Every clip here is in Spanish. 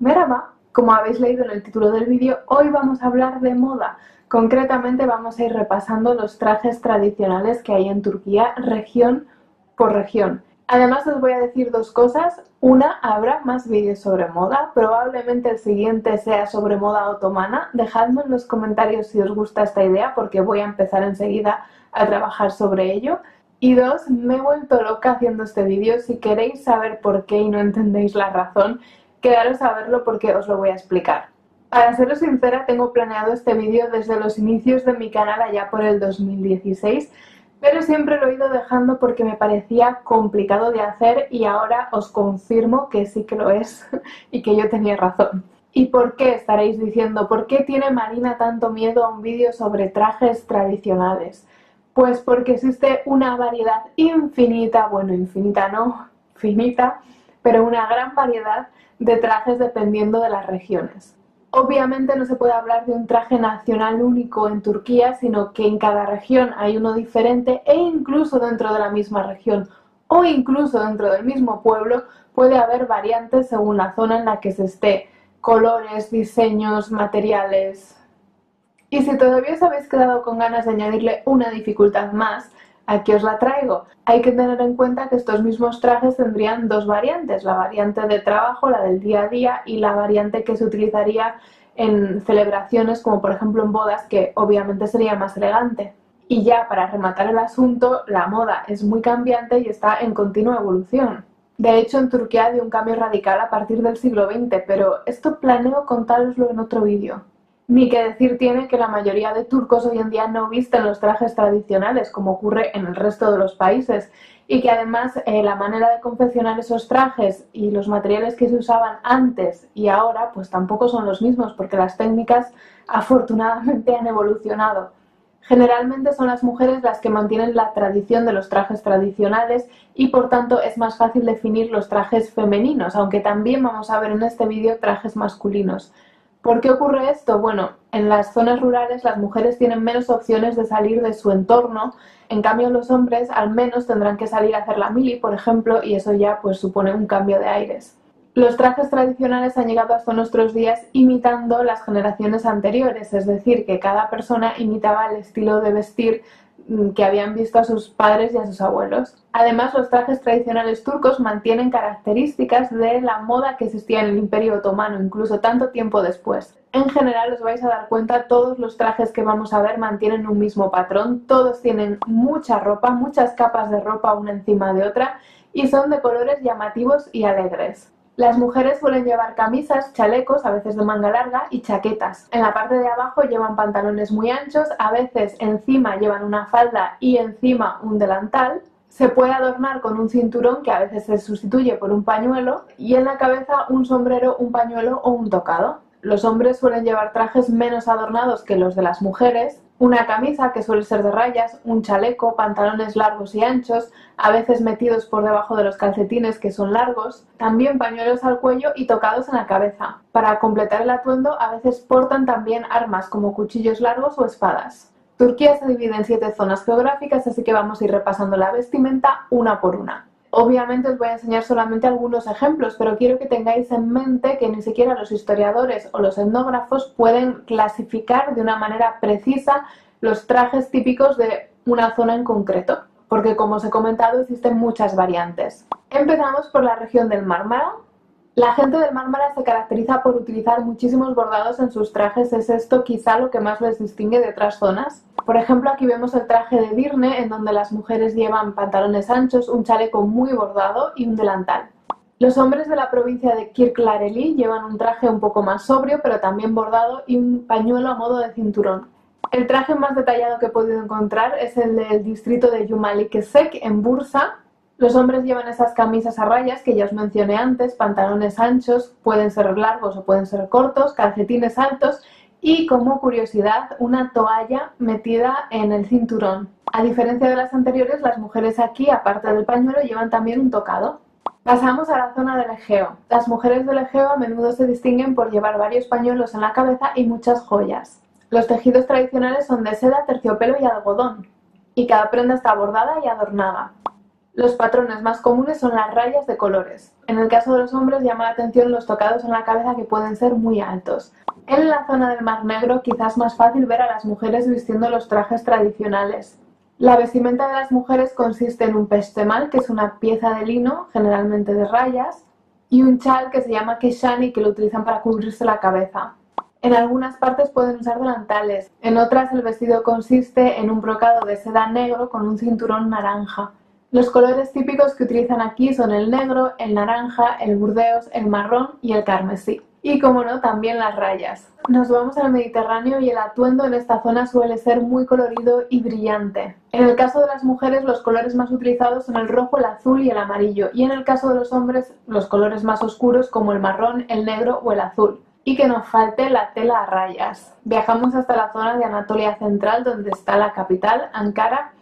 Merhaba, como habéis leído en el título del vídeo, hoy vamos a hablar de moda. Concretamente vamos a ir repasando los trajes tradicionales que hay en Turquía, región por región. Además os voy a decir dos cosas. Una, habrá más vídeos sobre moda, probablemente el siguiente sea sobre moda otomana. Dejadme en los comentarios si os gusta esta idea porque voy a empezar enseguida a trabajar sobre ello. Y dos, me he vuelto loca haciendo este vídeo. Si queréis saber por qué y no entendéis la razón, quedaros a verlo porque os lo voy a explicar. Para seros sincera, tengo planeado este vídeo desde los inicios de mi canal allá por el 2016, pero siempre lo he ido dejando porque me parecía complicado de hacer y ahora os confirmo que sí que lo es y que yo tenía razón. ¿Y por qué? Estaréis diciendo, ¿por qué tiene Marina tanto miedo a un vídeo sobre trajes tradicionales? Pues porque existe una variedad infinita, bueno, infinita no, finita, pero una gran variedad de trajes dependiendo de las regiones. Obviamente no se puede hablar de un traje nacional único en Turquía, sino que en cada región hay uno diferente e incluso dentro de la misma región o incluso dentro del mismo pueblo puede haber variantes según la zona en la que se esté, colores, diseños, materiales. Y si todavía os habéis quedado con ganas de añadirle una dificultad más, aquí os la traigo. Hay que tener en cuenta que estos mismos trajes tendrían dos variantes, la variante de trabajo, la del día a día, y la variante que se utilizaría en celebraciones como por ejemplo en bodas, que obviamente sería más elegante. Y ya para rematar el asunto, la moda es muy cambiante y está en continua evolución. De hecho, en Turquía dio un cambio radical a partir del siglo XX, pero esto planeo contároslo en otro vídeo. Ni que decir tiene que la mayoría de turcos hoy en día no visten los trajes tradicionales como ocurre en el resto de los países y que además la manera de confeccionar esos trajes y los materiales que se usaban antes y ahora pues tampoco son los mismos porque las técnicas afortunadamente han evolucionado. Generalmente son las mujeres las que mantienen la tradición de los trajes tradicionales y por tanto es más fácil definir los trajes femeninos, aunque también vamos a ver en este vídeo trajes masculinos. ¿Por qué ocurre esto? Bueno, en las zonas rurales las mujeres tienen menos opciones de salir de su entorno, en cambio los hombres al menos tendrán que salir a hacer la mili, por ejemplo, y eso ya pues supone un cambio de aires. Los trajes tradicionales han llegado hasta nuestros días imitando las generaciones anteriores, es decir, que cada persona imitaba el estilo de vestir que habían visto a sus padres y a sus abuelos. Además, los trajes tradicionales turcos mantienen características de la moda que existía en el Imperio Otomano, incluso tanto tiempo después. En general, os vais a dar cuenta, todos los trajes que vamos a ver mantienen un mismo patrón, todos tienen mucha ropa, muchas capas de ropa una encima de otra y son de colores llamativos y alegres. Las mujeres suelen llevar camisas, chalecos, a veces de manga larga, y chaquetas. En la parte de abajo llevan pantalones muy anchos, a veces encima llevan una falda y encima un delantal. Se puede adornar con un cinturón que a veces se sustituye por un pañuelo y en la cabeza un sombrero, un pañuelo o un tocado. Los hombres suelen llevar trajes menos adornados que los de las mujeres, una camisa que suele ser de rayas, un chaleco, pantalones largos y anchos, a veces metidos por debajo de los calcetines que son largos, también pañuelos al cuello y tocados en la cabeza. Para completar el atuendo a veces portan también armas como cuchillos largos o espadas. Turquía se divide en 7 zonas geográficas, así que vamos a ir repasando la vestimenta una por una. Obviamente os voy a enseñar solamente algunos ejemplos, pero quiero que tengáis en mente que ni siquiera los historiadores o los etnógrafos pueden clasificar de una manera precisa los trajes típicos de una zona en concreto, porque como os he comentado existen muchas variantes. Empezamos por la región del Mármara. La gente del Mármara se caracteriza por utilizar muchísimos bordados en sus trajes, es esto quizá lo que más les distingue de otras zonas. Por ejemplo, aquí vemos el traje de Edirne, en donde las mujeres llevan pantalones anchos, un chaleco muy bordado y un delantal. Los hombres de la provincia de Kirklareli llevan un traje un poco más sobrio, pero también bordado y un pañuelo a modo de cinturón. El traje más detallado que he podido encontrar es el del distrito de Yumalikesek, en Bursa. Los hombres llevan esas camisas a rayas que ya os mencioné antes, pantalones anchos, pueden ser largos o pueden ser cortos, calcetines altos y, como curiosidad, una toalla metida en el cinturón. A diferencia de las anteriores, las mujeres aquí, aparte del pañuelo, llevan también un tocado. Pasamos a la zona del Egeo. Las mujeres del Egeo a menudo se distinguen por llevar varios pañuelos en la cabeza y muchas joyas. Los tejidos tradicionales son de seda, terciopelo y algodón, y cada prenda está bordada y adornada. Los patrones más comunes son las rayas de colores. En el caso de los hombres llama la atención los tocados en la cabeza que pueden ser muy altos. En la zona del Mar Negro quizás más fácil ver a las mujeres vistiendo los trajes tradicionales. La vestimenta de las mujeres consiste en un pechtemal, que es una pieza de lino, generalmente de rayas, y un chal que se llama keshani, que lo utilizan para cubrirse la cabeza. En algunas partes pueden usar delantales, en otras el vestido consiste en un brocado de seda negro con un cinturón naranja. Los colores típicos que utilizan aquí son el negro, el naranja, el burdeos, el marrón y el carmesí. Y como no, también las rayas. Nos vamos al Mediterráneo y el atuendo en esta zona suele ser muy colorido y brillante. En el caso de las mujeres los colores más utilizados son el rojo, el azul y el amarillo, y en el caso de los hombres los colores más oscuros como el marrón, el negro o el azul. Y que nos falte la tela a rayas. Viajamos hasta la zona de Anatolia Central, donde está la capital, Ankara,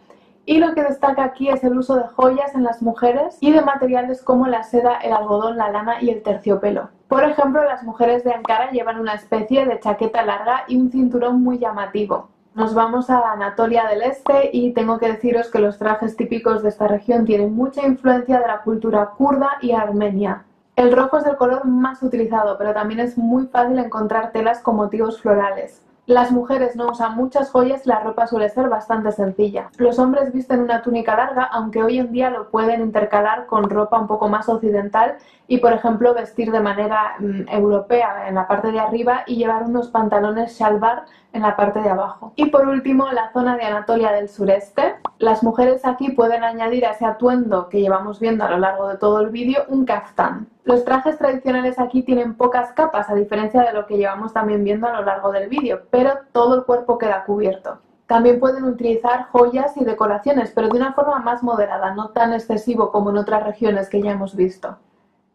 y lo que destaca aquí es el uso de joyas en las mujeres y de materiales como la seda, el algodón, la lana y el terciopelo. Por ejemplo, las mujeres de Ankara llevan una especie de chaqueta larga y un cinturón muy llamativo. Nos vamos a Anatolia del Este y tengo que deciros que los trajes típicos de esta región tienen mucha influencia de la cultura kurda y armenia. El rojo es el color más utilizado, pero también es muy fácil encontrar telas con motivos florales. Las mujeres no usan muchas joyas y la ropa suele ser bastante sencilla. Los hombres visten una túnica larga, aunque hoy en día lo pueden intercalar con ropa un poco más occidental y, por ejemplo, vestir de manera europea en la parte de arriba y llevar unos pantalones shalvar en la parte de abajo. Y por último, la zona de Anatolia del sureste. Las mujeres aquí pueden añadir a ese atuendo que llevamos viendo a lo largo de todo el vídeo un kaftán. Los trajes tradicionales aquí tienen pocas capas, a diferencia de lo que llevamos también viendo a lo largo del vídeo, pero todo el cuerpo queda cubierto. También pueden utilizar joyas y decoraciones, pero de una forma más moderada, no tan excesivo como en otras regiones que ya hemos visto.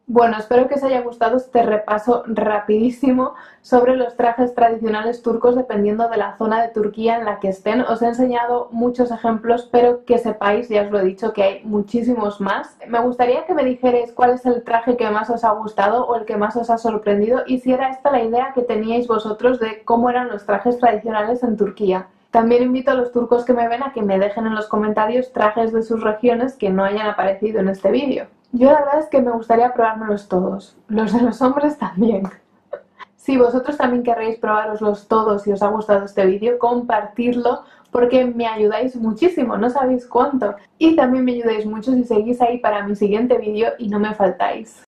Bueno, espero que os haya gustado este repaso rapidísimo sobre los trajes tradicionales turcos dependiendo de la zona de Turquía en la que estén. Os he enseñado muchos ejemplos, pero que sepáis, ya os lo he dicho, que hay muchísimos más. Me gustaría que me dijerais cuál es el traje que más os ha gustado o el que más os ha sorprendido y si era esta la idea que teníais vosotros de cómo eran los trajes tradicionales en Turquía. También invito a los turcos que me ven a que me dejen en los comentarios trajes de sus regiones que no hayan aparecido en este vídeo. Yo la verdad es que me gustaría probármelos todos, los de los hombres también. Si vosotros también querréis probároslos todos y os ha gustado este vídeo, compartidlo porque me ayudáis muchísimo, no sabéis cuánto. Y también me ayudáis mucho si seguís ahí para mi siguiente vídeo y no me faltáis.